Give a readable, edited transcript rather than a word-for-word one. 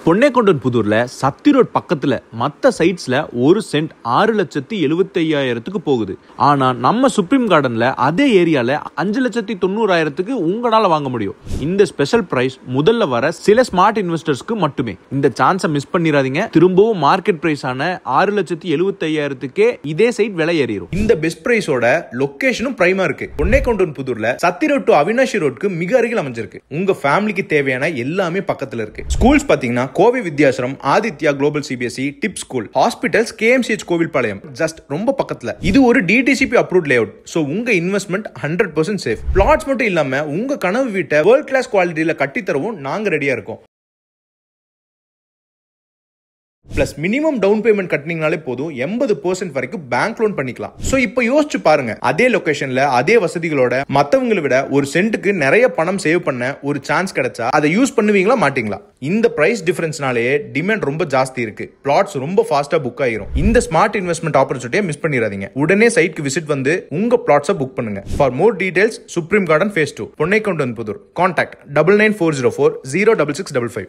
பொன்னைக்கொண்டன் புதூர்ல சத்தி road பக்கத்துல மத்த சைட்ஸ்ல ஒரு சென்ட் 6,75,000 போகுது. ஆனா நம்ம சுப்ரீம் கார்டன்ல அதே ஏரியால 5,90,000 உங்களால வாங்க முடியும். இந்த ஸ்பெஷல் பிரைஸ் முதல்ல வர சில ஸ்மார்ட் இன்வெஸ்டர்ஸ்க்கு மட்டுமே. இந்த சான்ஸை மிஸ் பண்ணிராதீங்க. திரும்பவும் மார்க்கெட் பிரைஸ் ஆன 6,75,000 இதே சைட் விலை ஏறிடும். இந்த பெஸ்ட் பிரைஸோட லொகேஷனும் பிரைமா இருக்கு. பொன்னைக்கொண்டன் புதூர்ல சத்தி ரோட் டு அவினாஷி ரோட்க்கு மிக அருகில் அமைஞ்சிருக்கு. உங்க ஃபேமிலிக்கு தேவையான எல்லாமே பக்கத்துல இருக்கு. ஸ்கூல்ஸ் பாத்தீங்கன்னா கோவை வித்யாசரம், ஆதித்யா குளோபல் சிபிஎஸ்இ, டிப் school, hospitals KMCH Kovilpalayam just ரொம்ப பக்கத்துல. இது ஒரு டிடிசிபி அப்ரூவ்ட் லேஅவுட். சோ உங்க இன்வெஸ்ட்மெண்ட் 100% சேஃப். பிளாட்ஸ் மட்டும் இல்லாம உங்க கனவு வீட்டை வேர்ல்ட் கிளாஸ் குவாலிட்டியில கட்டி தரவும் நாங்க ரெடியா இருக்கோம். பிளஸ் மினிமம் டவுன் பேமெண்ட் கட்டினீங்கனாலே போதும் 80% வரைக்கும் பேங்க் லோன் பண்ணிக்கலாம். சோ இப்போ யோசிச்சு பாருங்க, அதே லொகேஷன்ல அதே வசதிகளோட மத்தவங்களை விட ஒரு சென்ட்டுக்கு நிறைய பணம் சேவ் பண்ண ஒரு சான்ஸ் கிடைச்சா அதை யூஸ் பண்ணுவீங்களா மாட்டீங்களா? இந்த பிரைஸ் டிஃபரன்ஸ்னாலேயே டிமாண்ட் ரொம்ப ஜாஸ்தி இருக்கு. பிளாட்ஸ் ரொம்ப ஃபாஸ்டா புக் ஆயிரும். இந்த ஸ்மார்ட் இன்வெஸ்ட்மெண்ட் ஆப்பர்ச்சுனிட்டியை மிஸ் பண்ணிடாதீங்க. உடனே சைட்க்கு விசிட் வந்து உங்க பிளாட்ஸை புக் பண்ணுங்க. For more details supreme garden phase 2 பொன்னைக்கொண்டன் புதூர். கான்டாக்ட் 9940406655.